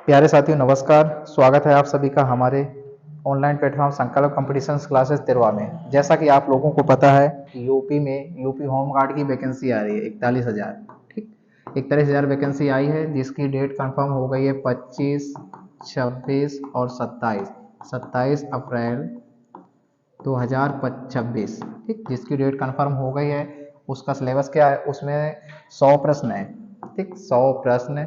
प्यारे साथियों नमस्कार। स्वागत है आप सभी का हमारे ऑनलाइन प्लेटफॉर्म संकल्प कंपटीशन क्लासेस तिरवा में। जैसा कि आप लोगों को पता है कि यूपी में यूपी होम गार्ड की वैकेंसी आ रही है 41,000। ठीक, 41,000 वैकेंसी आई है जिसकी डेट कंफर्म हो गई है 25, 26 और 27 अप्रैल 2026। ठीक, जिसकी डेट कंफर्म हो गई है। उसका सिलेबस क्या है, उसमें 100 प्रश्न है। ठीक, 100 प्रश्न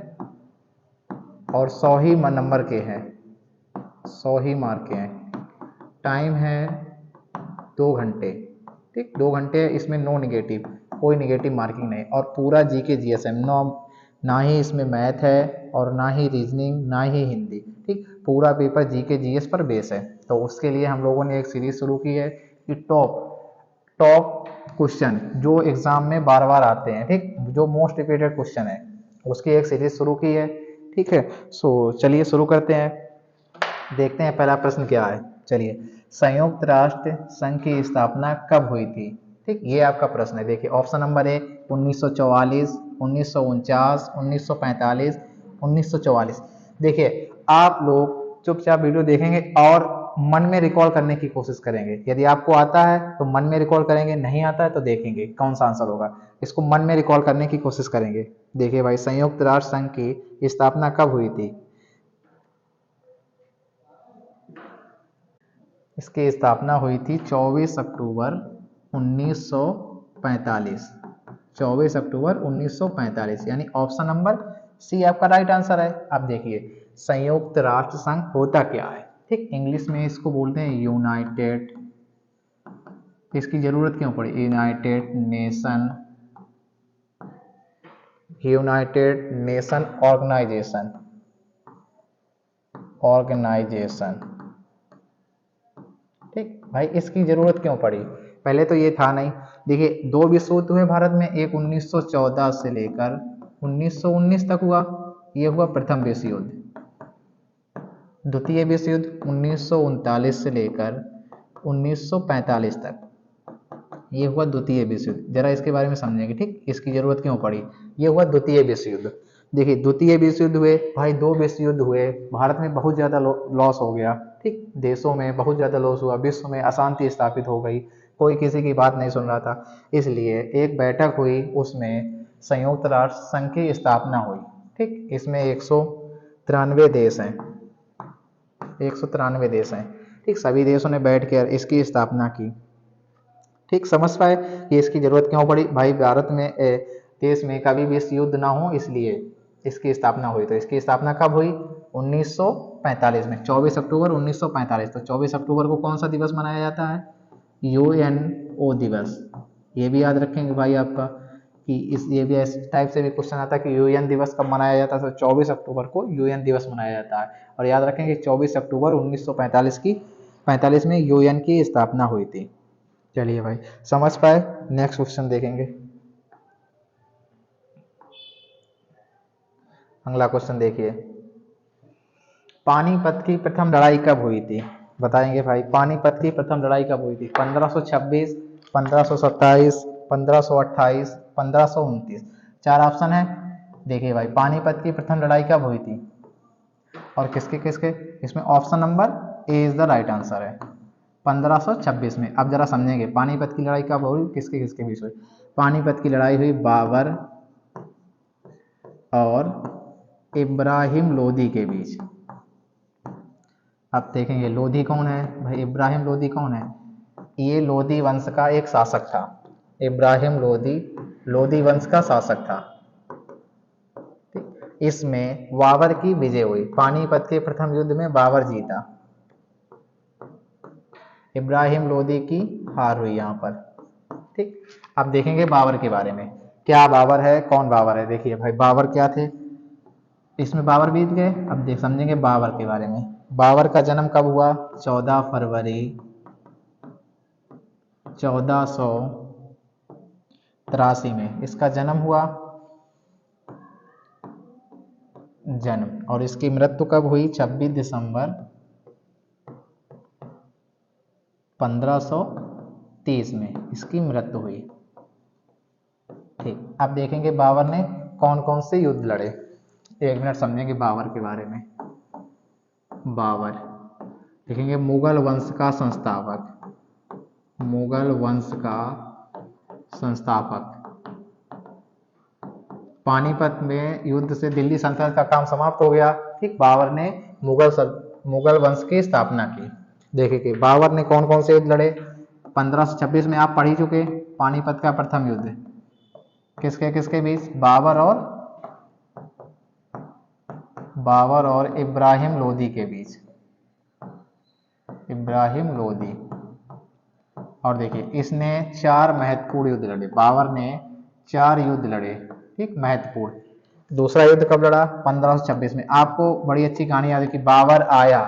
और 100 ही नंबर के हैं, 100 ही मार्क के हैं। टाइम है 2 घंटे। ठीक, 2 घंटे। इसमें नो निगेटिव, कोई निगेटिव मार्किंग नहीं। और पूरा जीके जीएसएम, नो ना ही इसमें मैथ है और ना ही रीजनिंग ना ही हिंदी। ठीक, पूरा पेपर जीके जीएस पर बेस है। तो उसके लिए हम लोगों ने एक सीरीज शुरू की है कि टॉप टॉप क्वेश्चन जो एग्जाम में बार बार आते हैं, ठीक, जो मोस्ट रिपीटेड क्वेश्चन है, उसकी एक सीरीज शुरू की है। ठीक है, सो चलिए शुरू करते हैं। देखते हैं पहला प्रश्न क्या है। चलिए, संयुक्त राष्ट्र संघ की स्थापना कब हुई थी? ठीक, ये आपका प्रश्न है। देखिए ऑप्शन नंबर ए 1944, 1949, 1945, 1944। देखिए आप लोग चुपचाप वीडियो देखेंगे और मन में रिकॉल करने की कोशिश करेंगे। यदि आपको आता है तो मन में रिकॉल करेंगे, नहीं आता है तो देखेंगे कौन सा आंसर होगा। इसको मन में रिकॉल करने की कोशिश करेंगे। देखिए भाई, संयुक्त राष्ट्र संघ की स्थापना कब हुई थी? इसकी स्थापना हुई थी 24 अक्टूबर 1945। 24 अक्टूबर 1945, यानी ऑप्शन नंबर सी आपका राइट आंसर है। अब देखिए, संयुक्त राष्ट्र संघ होता क्या है? ठीक, इंग्लिश में इसको बोलते हैं यूनाइटेड। इसकी जरूरत क्यों पड़ी? United Nation organisation. ऑर्गेनाइजेशन। ठीक भाई, इसकी जरूरत क्यों पड़ी? पहले तो ये था नहीं। देखिए, दो विश्व युद्ध हुए भारत में, एक 1914 से लेकर 1919 तक हुआ। ये हुआ प्रथम विश्व युद्ध। द्वितीय विश्व युद्ध 1939 से लेकर 1945 तक, ये हुआ द्वितीय विश्व युद्ध। जरा इसके बारे में समझेंगे। ठीक, इसकी जरूरत क्यों पड़ी? ये हुआ द्वितीय विश्व युद्ध। देखिए, द्वितीय विश्व युद्ध हुए भाई, दो विश्व युद्ध हुए, भारत में बहुत ज्यादा लॉस हो गया। ठीक, देशों में बहुत ज्यादा लॉस हुआ, विश्व में अशांति स्थापित हो गई, कोई किसी की बात नहीं सुन रहा था। इसलिए एक बैठक हुई, उसमें संयुक्त राष्ट्र संघ की स्थापना हुई। ठीक, इसमें 193 देश हैं, 193 देश हैं। ठीक, सभी देशों ने बैठकर इसकी स्थापना की। ठीक, समझ पाए कि इसकी जरूरत क्यों पड़ी? भाई भारत में देश में कभी भी विश्व युद्ध ना हो, इसलिए इसकी स्थापना हुई। तो इसकी स्थापना कब हुई? 1945 में, 24 अक्टूबर 1945। तो 24 अक्टूबर को कौन सा दिवस मनाया जाता है? यूएनओ दिवस। ये भी याद रखेंगे भाई आपका कि ये भी इस टाइप से भी क्वेश्चन आता है कि यूएन दिवस कब मनाया जाता है। तो 24 अक्टूबर को यूएन दिवस मनाया जाता है। और याद रखेंगे 24 अक्टूबर 1945 में यूएन की स्थापना हुई थी। चलिए भाई, समझ पाए? नेक्स्ट क्वेश्चन देखेंगे। अगला क्वेश्चन देखिए, पानीपत की प्रथम लड़ाई कब हुई थी? बताएंगे भाई, पानीपत की प्रथम लड़ाई कब हुई थी? 1526, 1527, 1528, 1529। चार ऑप्शन है। देखिए भाई, पानीपत की प्रथम लड़ाई कब हुई थी और किसके किसके? इसमें option number A is the right answer है, 1526 में। अब जरा समझेंगे पानीपत की लड़ाई कब हुई, किसके किसके बीच हुई। पानीपत की लड़ाई हुई बाबर और इब्राहिम लोदी के बीच। अब देखेंगे लोधी कौन है भाई, इब्राहिम लोदी कौन है? ये लोधी वंश का एक शासक था। इब्राहिम लोदी लोधी वंश का शासक था। इसमें बाबर की विजय हुई। पानीपत के प्रथम युद्ध में बाबर जीता, इब्राहिम लोदी की हार हुई यहाँ पर। ठीक, अब देखेंगे बाबर के बारे में। क्या बाबर है, कौन बाबर है? देखिए भाई, बाबर क्या थे? इसमें बाबर बीत गए। अब देख समझेंगे बाबर के बारे में। बाबर का जन्म कब हुआ? 14 फरवरी 1483 में इसका जन्म हुआ। जन्म। और इसकी मृत्यु कब हुई? 26 दिसंबर 1530 में इसकी मृत्यु हुई। ठीक, अब देखेंगे बाबर ने कौन कौन से युद्ध लड़े। एक मिनट समझेंगे बाबर के बारे में। बाबर। देखेंगे मुगल वंश का संस्थापक, मुगल वंश का संस्थापक। पानीपत में युद्ध से दिल्ली सल्तनत का काम समाप्त हो गया। ठीक, बाबर ने मुगल वंश की स्थापना की। देखिए कि बाबर ने कौन कौन से युद्ध लड़े। 1526 में आप पढ़ ही चुके, पानीपत का प्रथम युद्ध किसके किसके बीच, बाबर और इब्राहिम लोदी के बीच, इब्राहिम लोदी। और देखिए इसने 4 महत्वपूर्ण युद्ध लड़े, बाबर ने 4 युद्ध लड़े, ठीक, महत्वपूर्ण। दूसरा युद्ध कब लड़ा, 1526 में। आपको बड़ी अच्छी कहानी याद है कि बाबर आया,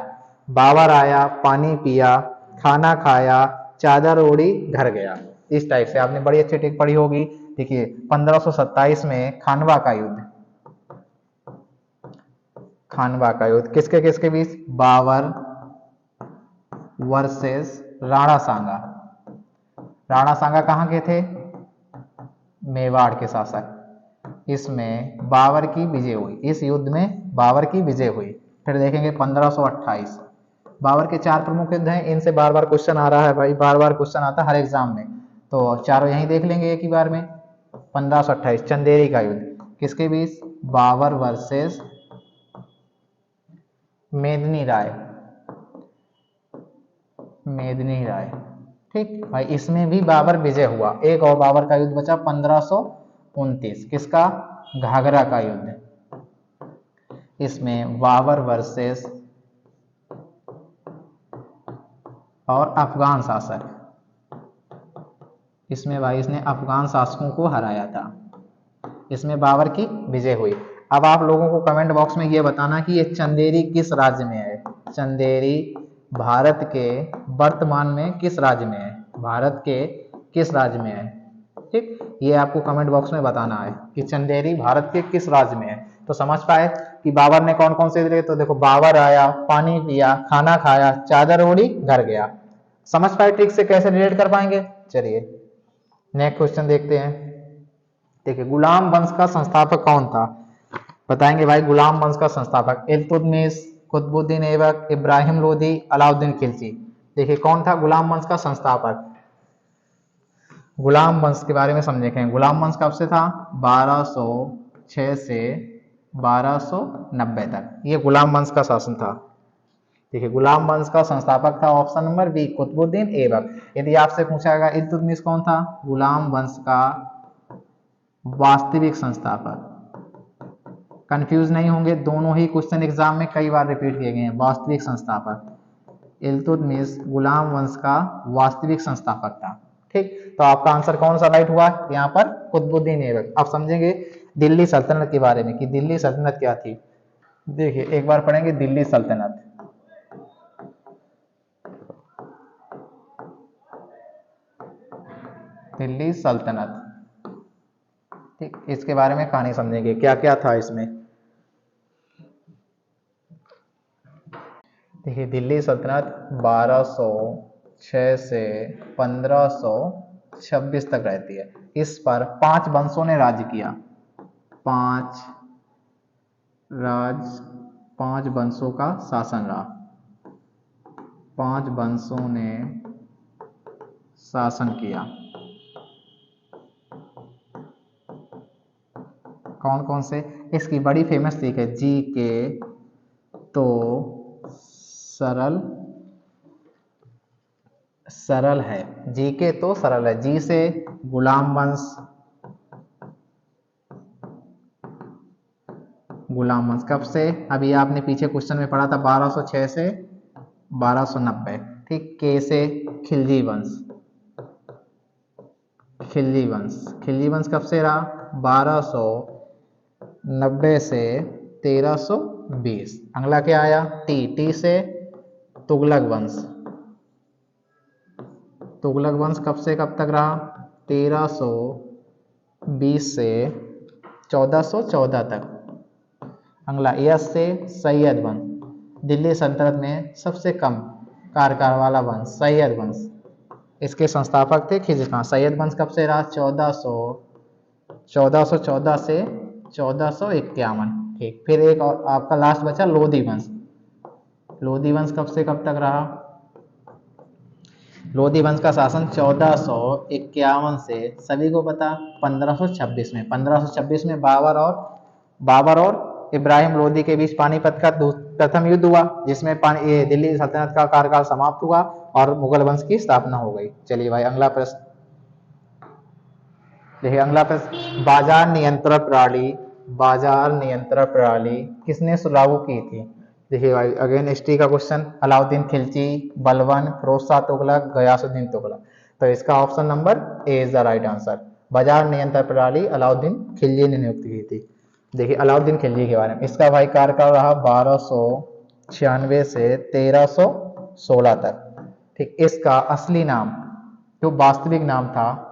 पानी पिया, खाना खाया, चादर ओढ़ी, घर गया। इस टाइप से आपने बड़ी अच्छी टिक पढ़ी होगी। देखिए 1527 में खानवा का युद्ध किसके किसके बीच, बाबर वर्सेस राणा सांगा। राणा सांगा कहाँ के थे, मेवाड़ के शासक। इसमें बाबर की विजय हुई, इस युद्ध में बाबर की विजय हुई। फिर देखेंगे 1528, बाबर के 4 प्रमुख युद्ध हैं, इनसे बार बार क्वेश्चन आ रहा है भाई, बार बार क्वेश्चन आता है हर एग्जाम में, तो चारों यहीं देख लेंगे एक ही बार में। 1528 चंदेरी का युद्ध किसके बीच, बाबर वर्सेस मेदिनी राय। ठीक भाई, इसमें भी बाबर विजय हुआ। एक और बाबर का युद्ध बचा 1529, किसका, घाघरा का युद्ध। इसमें बाबर वर्सेस और अफगान शासक, इसमें भाई इसने अफगान शासकों को हराया था, इसमें बाबर की विजय हुई। अब आप लोगों को कमेंट बॉक्स में ये बताना कि ये चंदेरी किस राज्य में है। चंदेरी भारत के वर्तमान में किस राज्य में है, भारत के किस राज्य में है। ठीक, ये आपको कमेंट बॉक्स में बताना है कि चंदेरी भारत के किस राज्य में है। तो समझ पाए कि बाबर ने कौन कौन से लिए। तो देखो, बाबर आया, पानी पिया, खाना खाया, चादर ओढ़ी, घर गया। समझ पाए ठीक से कैसे रिलेट कर पाएंगे। चलिए नेक्स्ट क्वेश्चन देखते हैं। देखिए गुलाम वंश का संस्थापक कौन था, बताएंगे भाई। गुलाम वंश का संस्थापक इल्तुतमिश, कुतुबुद्दीन ऐबक, इब्राहिम लोदी, अलाउद्दीन खिलजी। देखिए कौन था गुलाम वंश का संस्थापक। गुलाम वंश के बारे में समझेंगे। गुलाम वंश कब से था, 1206 से 1290 तक, ये गुलाम वंश का शासन था। देखिए गुलाम वंश का संस्थापक था option number B, Qutubuddin Aibak. यदि आपसे पूछा गया इल्तुतमिश कौन था, गुलाम वंश का वास्तविक संस्थापक। कंफ्यूज नहीं होंगे, दोनों ही क्वेश्चन एग्जाम में कई बार रिपीट किए गए हैं। वास्तविक संस्थापक इल्तुतमिश गुलाम वंश का वास्तविक संस्थापक था। ठीक, तो आपका आंसर कौन सा राइट हुआ यहाँ पर, कुतुबुद्दीन ऐबक। अब समझेंगे दिल्ली सल्तनत के बारे में कि दिल्ली सल्तनत क्या थी। देखिए एक बार पढ़ेंगे दिल्ली सल्तनत। दिल्ली सल्तनत, ठीक, इसके बारे में कहानी समझेंगे क्या क्या था इसमें। देखिए दिल्ली सल्तनत 1206 से 1526 तक रहती है। इस पर 5 वंशों ने राज्य किया। 5 वंशों का शासन रहा। 5 वंशों ने शासन किया। कौन कौन से, इसकी बड़ी फेमस ट्रिक है, जी के तो सरल है, जी के तो सरल है। जी से गुलाम वंश, गुलाम वंश कब से, अभी आपने पीछे क्वेश्चन में पढ़ा था 1206 से 1290। ठीक, के से खिलजी वंश, खिलजी वंश कब से रहा, 1290 से 1320। अगला क्या आया, टी से तुगलक वंश कब से कब तक रहा, 1320 से 1414 तक। अगला यस से सैयद वंश, दिल्ली सल्तनत में सबसे कम कार्यकाल वाला वंश सैयद वंश। इसके संस्थापक थे खिलजी खान। सैयद वंश कब से रहा, 1414 से 1451। ठीक, फिर एक और आपका लास्ट बचा लोधी वंश। लोधी वंश कब से कब तक रहा? लोधी वंश का शासन 1451 से सभी को पता 1526 में 1526 में बाबर और इब्राहिम लोधी के बीच पानीपत का प्रथम युद्ध हुआ, जिसमें ये दिल्ली सल्तनत का कार्यकाल समाप्त हुआ और मुगल वंश की स्थापना हो गई। चलिए भाई अगला प्रश्न देखिए, अगला प्रश्न बाजार नियंत्रण प्रणाली किसने लागू की थी? देखिए भाई अगेन हिस्ट्री का क्वेश्चन, अलाउद्दीन खिलजी, बलबन, फिरोज शाह तुगलक, गयासुद्दीन तुगलक। तो इसका option number A is the right answer. बाजार नियंत्रण प्रणाली अलाउद्दीन खिलजी ने नियुक्त की थी। देखिए अलाउद्दीन खिलजी के बारे में, इसका भाई कार्यकाल रहा 1296 से 1316 तक। ठीक, इसका असली नाम जो वास्तविक नाम था,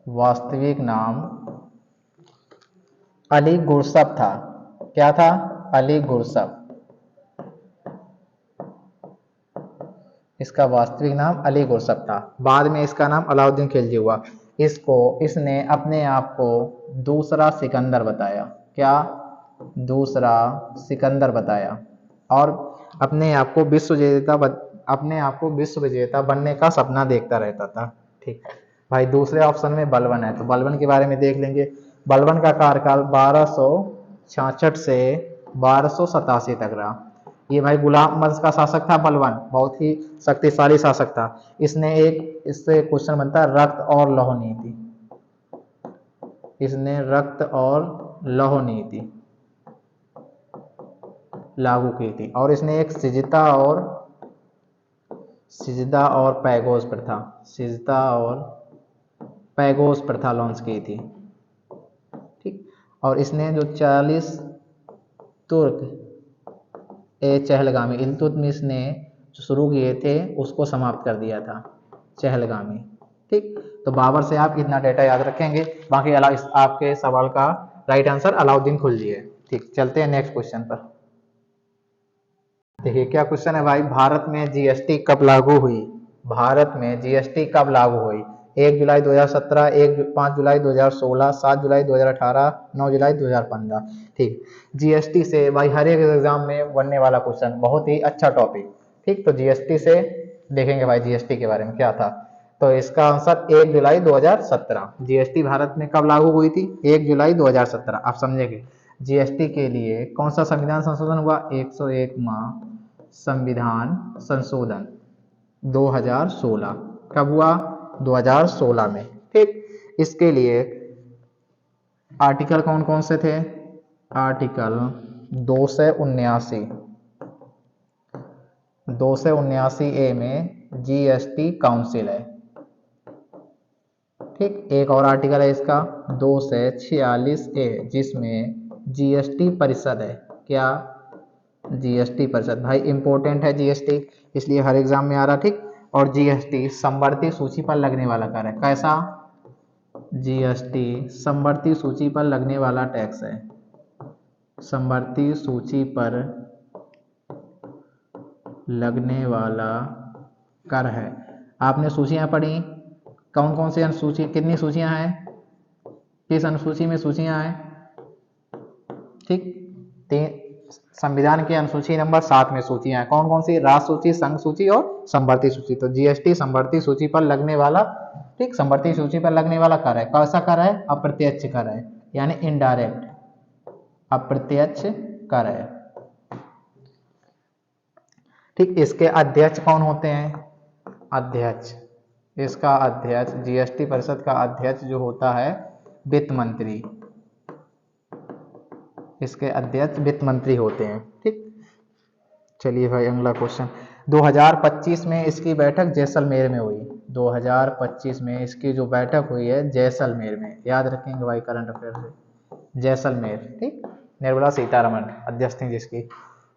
वास्तविक नाम अली गुरसब था। क्या था? अली गुरसब। इसका वास्तविक नाम अली गुरसब था। बाद में इसका नाम अलाउद्दीन खिलजी हुआ। इसने अपने आप को दूसरा सिकंदर बताया। क्या? दूसरा सिकंदर बताया और अपने आप को विश्व विजेता बनने का सपना देखता रहता था। ठीक भाई, दूसरे ऑप्शन में बलबन है, तो बलबन के बारे में देख लेंगे। बलबन का कार्यकाल 1266 से 1287 तक रहा। ये भाई गुलाम वंश का शासक था बलबन, बहुत ही शक्तिशाली शासक था। इससे क्वेश्चन बनता है रक्त और लौह नीति। इसने रक्त और लौह नीति लागू की थी और इसने एक सिजदा और पैगोस प्रथा लॉन्च की थी। ठीक, और इसने जो 40 तुर्क चहलगामी इल्तुतमिश ने जो शुरू किए थे उसको समाप्त कर दिया था, चहलगामी। ठीक, तो बाबर से आप इतना डेटा याद रखेंगे, बाकी आपके सवाल का राइट आंसर अलाउद्दीन खिलजी है। ठीक, चलते हैं नेक्स्ट क्वेश्चन पर। देखिए क्या क्वेश्चन है भाई, भारत में जीएसटी कब लागू हुई? भारत में जीएसटी कब लागू हुई? 1 जुलाई 2017, 5 जुलाई 2016, 7 जुलाई 2018, 9 जुलाई 2015। ठीक, जीएसटी से भाई हर एक एग्जाम में बनने वाला क्वेश्चन, बहुत ही अच्छा टॉपिक। ठीक, तो जीएसटी से देखेंगे भाई जीएसटी के बारे में क्या था। तो इसका आंसर 1 जुलाई 2017। जीएसटी भारत में कब लागू हुई थी? 1 जुलाई 2017। आप समझेंगे जीएसटी के लिए कौन सा संविधान संशोधन हुआ? 101वां संविधान संशोधन 2016। कब हुआ? 2016 में। ठीक, इसके लिए आर्टिकल कौन कौन से थे? आर्टिकल 279 ए में जीएसटी काउंसिल है। ठीक, एक और आर्टिकल है इसका 246 ए जिसमें जीएसटी परिषद है। क्या? जीएसटी परिषद। भाई इंपॉर्टेंट है जीएसटी, इसलिए हर एग्जाम में आ रहा। ठीक, और जीएसटी समवर्ती सूची पर लगने वाला कर है। कैसा? जीएसटी समवर्ती सूची पर लगने वाला टैक्स है। समवर्ती सूची पर लगने वाला कर है। आपने सूचियां पढ़ी, कौन कौन सी अनुसूची, कितनी सूचियां हैं, किस अनुसूची में सूचियां हैं? ठीक, संविधान की अनुसूची नंबर 7 में सूचियां हैं। कौन कौन सी? राष्ट्र सूची, संघ सूची और समवर्ती सूची। तो जीएसटी समवर्ती सूची पर लगने वाला, ठीक, समवर्ती सूची पर लगने वाला कर है। कैसा कर है? अप्रत्यक्ष कर है, यानी इनडायरेक्ट अप्रत्यक्ष कर है। ठीक, इसके अध्यक्ष कौन होते हैं? अध्यक्ष, इसका अध्यक्ष, जीएसटी परिषद का अध्यक्ष जो होता है वित्त मंत्री। इसके अध्यक्ष वित्त मंत्री होते हैं। ठीक, चलिए भाई अगला क्वेश्चन। 2025 में इसकी बैठक जैसलमेर में हुई। 2025 में इसकी जो बैठक हुई है जैसलमेर में, याद रखेंगे भाई करंट अफेयर से, जैसलमेर। ठीक, निर्मला सीतारमण अध्यक्ष थी जिसकी।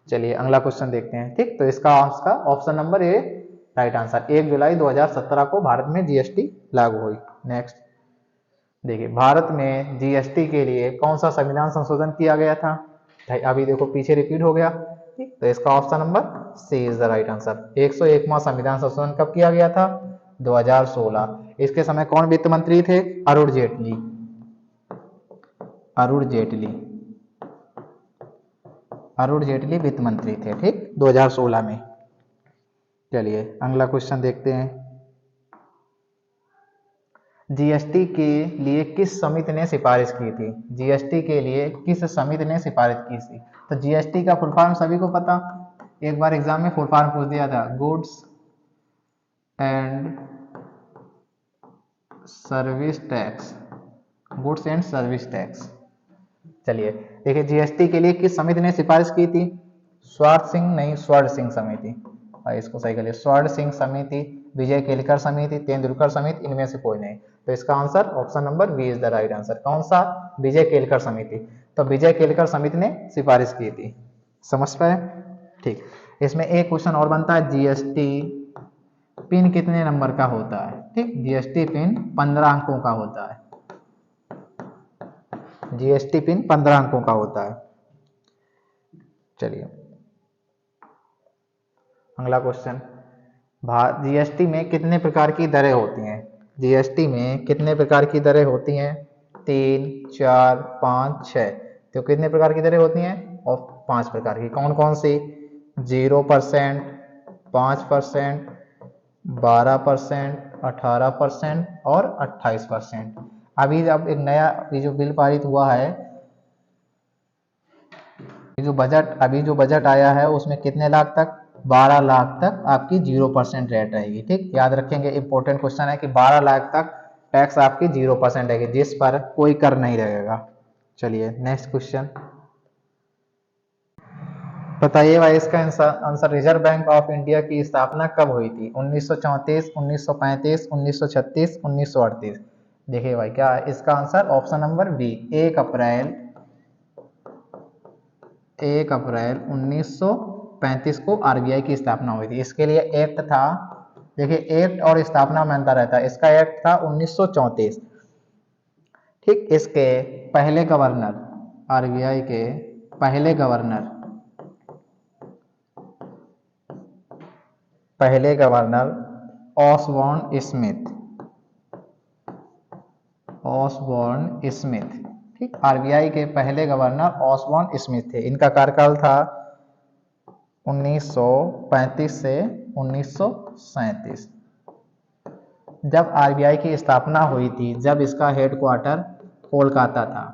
चलिए अगला क्वेश्चन देखते हैं। ठीक, तो इसका option number A right answer. 1 जुलाई 2017 को भारत में जीएसटी लागू हुई। नेक्स्ट देखिए, भारत में जीएसटी के लिए कौन सा संविधान संशोधन किया गया था? भाई अभी देखो पीछे रिपीट हो गया। ठीक, तो इसका option number C is the right answer. 101वां संविधान संशोधन कब किया गया था? 2016। इसके समय कौन वित्त मंत्री थे? अरुण जेटली। अरुण जेटली। अरुण जेटली वित्त मंत्री थे, ठीक, 2016 में। चलिए अगला क्वेश्चन देखते हैं। जीएसटी के लिए किस समिति ने सिफारिश की थी? जीएसटी के लिए किस समिति ने सिफारिश की थी? तो जीएसटी का फुल फॉर्म सभी को पता, एक बार एग्जाम में फुल फॉर्म पूछ दिया था, goods and service tax, goods and service tax. चलिए देखिए, जीएसटी के लिए किस समिति ने सिफारिश की थी? स्वर्ण सिंह समिति, इसको सही करिए, स्वर्ण सिंह समिति, विजय केलकर समिति, तेंदुलकर समिति, इनमें से कोई नहीं। तो इसका answer option number B is the right answer. कौन सा? विजय केलकर समिति। तो विजय केलकर समिति ने सिफारिश की थी। समझ पाए? ठीक। इसमें एक क्वेश्चन और बनता है, जीएसटी पिन कितने नंबर का होता है? ठीक, जीएसटी पिन 15 अंकों का होता है। जीएसटी पिन 15 अंकों का होता है। चलिए अगला क्वेश्चन, जीएसटी में कितने प्रकार की दरें होती हैं? जीएसटी में कितने प्रकार की दरें होती हैं? 3, 4, 5, 6। तो कितने प्रकार की दरें होती हैं? और 5 प्रकार की। कौन कौन सी? 0%, 5%, 12%, 18% और 28%। अभी जब एक नया जो बिल पारित हुआ है, जो बजट आया है, उसमें कितने लाख तक? 12 लाख तक आपकी 0% रेट रहेगी। ठीक, याद रखेंगे, इंपॉर्टेंट क्वेश्चन है कि 12 लाख तक टैक्स आपकी 0% रहेगी, जिस पर कोई कर नहीं रहेगा। चलिए नेक्स्ट क्वेश्चन बताइए भाई, इसका answer, reserve bank of India की स्थापना कब हुई थी? 1934, 1935, 1936, 1938। देखिए भाई, क्या है इसका आंसर? ऑप्शन नंबर बी, 1 अप्रैल 1935 को आरबीआई की स्थापना हुई थी। इसके लिए एक्ट था, देखिए एक्ट और स्थापना में अंतर रहता है। इसका एक्ट था 1934। ठीक, इसके पहले गवर्नर, आरबीआई के पहले गवर्नर ऑसबॉर्न स्मिथ। ठीक, आरबीआई के पहले गवर्नर ऑसबॉर्न स्मिथ थे। इनका कार्यकाल था 1935 से 1937। जब आरबीआई की स्थापना हुई थी, जब इसका हेडक्वार्टर कोलकाता था।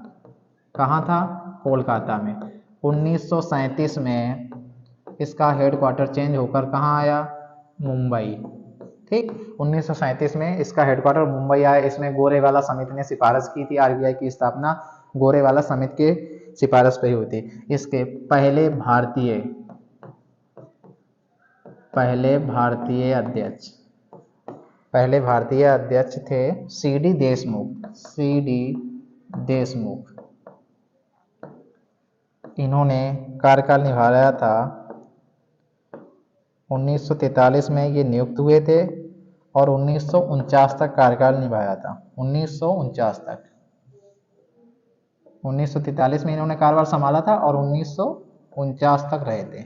कहाँ था? कोलकाता में। 1937 में इसका हेडक्वार्टर चेंज होकर कहाँ आया? मुंबई। ठीक, 1937 में इसका हेडक्वार्टर मुंबई आया। इसमें गोरेवाला समिति ने सिफारिश की थी, आरबीआई की स्थापना गोरेवाला समिति के सिफारिश पे हुई थी। इसके पहले भारतीय अध्यक्ष थे सीडी देशमुख। इन्होंने कार्यकाल निभाया था 1943 में ये नियुक्त हुए थे और 1949 तक कार्यकाल निभाया था। 1949 तक, 1943 में इन्होंने कार्यभार संभाला था और 1949 तक रहे थे।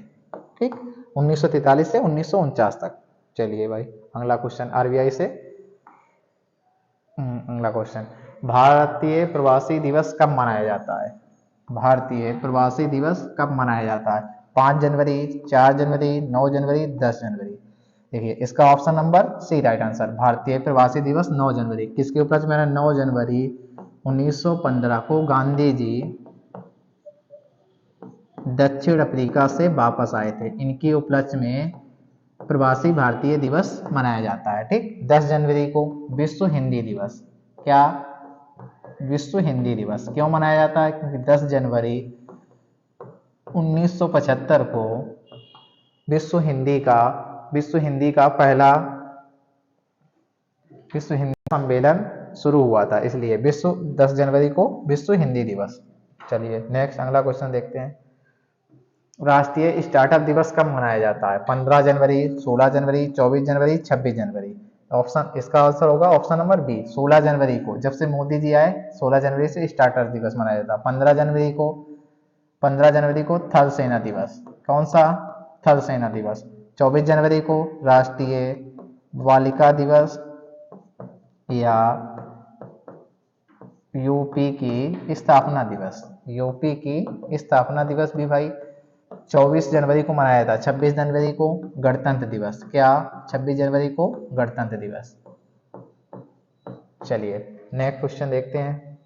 ठीक, 1943 से 1949 तक। चलिए भाई अगला क्वेश्चन आरबीआई से। अगला क्वेश्चन, भारतीय प्रवासी दिवस कब मनाया जाता है? भारतीय प्रवासी दिवस कब मनाया जाता है? 5 जनवरी, 4 जनवरी, 9 जनवरी, 10 जनवरी। देखिए इसका option number C right answer, भारतीय प्रवासी दिवस 9 जनवरी। किसके उपलक्ष्य में? 9 जनवरी 1915 को गांधी जी दक्षिण अफ्रीका से वापस आए थे। इनके उपलक्ष्य में प्रवासी भारतीय दिवस मनाया जाता है। ठीक, 10 जनवरी को विश्व हिंदी दिवस। क्या? विश्व हिंदी दिवस क्यों मनाया जाता है? क्योंकि 10 जनवरी 1975 को विश्व हिंदी सम्मेलन शुरू हुआ था, इसलिए 10 जनवरी को विश्व हिंदी दिवस। चलिए नेक्स्ट अगला क्वेश्चन देखते हैं। राष्ट्रीय स्टार्टअप दिवस कब मनाया जाता है? 15 जनवरी, 16 जनवरी, 24 जनवरी, 26 जनवरी। ऑप्शन, इसका आंसर होगा ऑप्शन नंबर बी, 16 जनवरी को। जब से मोदी जी आए 16 जनवरी से स्टार्टअप दिवस मनाया जाता है। 15 जनवरी को थल सेना दिवस। कौन सा? थल सेना दिवस। 24 जनवरी को राष्ट्रीय बालिका दिवस या यूपी की स्थापना दिवस भी भाई 24 जनवरी को मनाया था, 26 जनवरी को गणतंत्र दिवस। क्या 26 जनवरी को गणतंत्र दिवस। चलिए नेक्स्ट क्वेश्चन देखते हैं।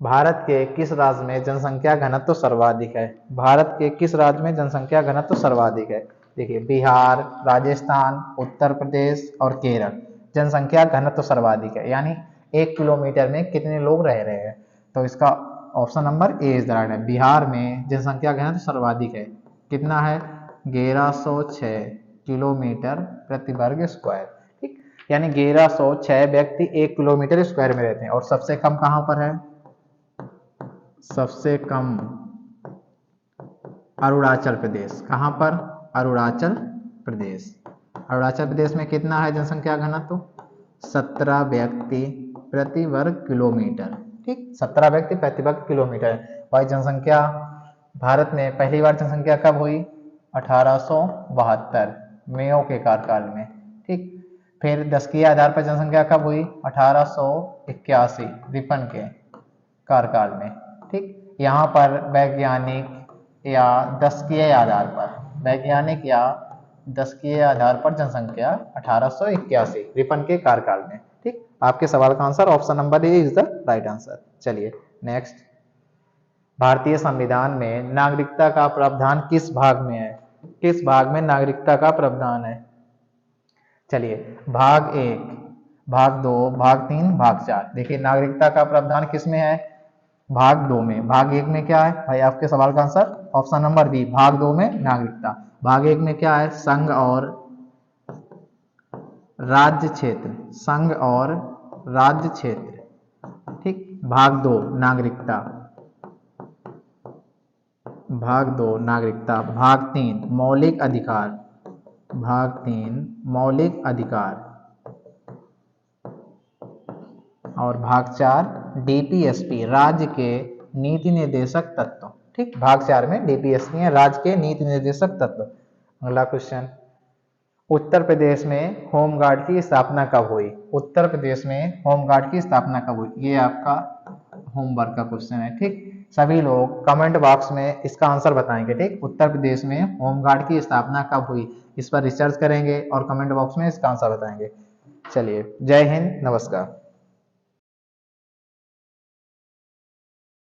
भारत के किस राज्य में जनसंख्या घनत्व सर्वाधिक है। भारत के किस राज्य में जनसंख्या घनत्व सर्वाधिक है। देखिए बिहार, राजस्थान, उत्तर प्रदेश और केरल जनसंख्या घनत्व सर्वाधिक है, यानी 1 किलोमीटर में कितने लोग रह रहे हैं। तो इसका option number A is the right है। बिहार में जनसंख्या घनत्व सर्वाधिक है, कितना है 1106 किलोमीटर प्रति वर्ग स्क्वायर। ठीक, यानी 1106 व्यक्ति 1 किलोमीटर स्क्वायर में रहते हैं। और सबसे कम कहां पर है, सबसे कम अरुणाचल प्रदेश। कहां पर, अरुणाचल प्रदेश। अरुणाचल प्रदेश में कितना है जनसंख्या घनत्व, 17 व्यक्ति प्रति वर्ग किलोमीटर। ठीक, 17 व्यक्ति प्रति वर्ग किलोमीटर। भाई जनसंख्या भारत में पहली बार जनसंख्या कब हुई, 1872 मेयो के कार्यकाल में। ठीक, फिर 10 के आधार पर जनसंख्या कब हुई, 1881 रिपन के कार्यकाल में। ठीक, यहाँ पर वैज्ञानिक या 10 के आधार पर, वैज्ञानिक या 10 के आधार पर जनसंख्या 1881 रिपन के कार्यकाल में। ठीक, आपके सवाल का answer option number A is the right answer. चलिए नेक्स्ट, भारतीय संविधान में नागरिकता का प्रावधान किस भाग में है। किस भाग में नागरिकता का प्रावधान है। चलिए भाग 1, भाग 2, भाग 3, भाग 4। देखिए नागरिकता का प्रावधान किस में है, भाग 2 में। भाग 1 में क्या है भाई, आपके सवाल का आंसर ऑप्शन नंबर बी, भाग 2 में नागरिकता। भाग 1 में क्या है, संघ और राज्य क्षेत्र, संघ और राज्य क्षेत्र। ठीक, भाग 2 नागरिकता, भाग 2 नागरिकता। भाग 3 मौलिक अधिकार, भाग 3 मौलिक अधिकार। और भाग 4 डीपीएसपी राज्य के नीति निर्देशक तत्व। ठीक, भाग 4 में डीपीएसपी है राज्य के नीति निर्देशक तत्व। अगला क्वेश्चन, उत्तर प्रदेश में होमगार्ड की स्थापना कब हुई। उत्तर प्रदेश में होमगार्ड की स्थापना कब हुई, ये आपका होमवर्क का क्वेश्चन है। ठीक, सभी लोग कमेंट बॉक्स में इसका आंसर बताएंगे। ठीक, उत्तर प्रदेश में होमगार्ड की स्थापना कब हुई, इस पर रिसर्च करेंगे और कमेंट बॉक्स में इसका आंसर बताएंगे। चलिए जय हिंद, नमस्कार।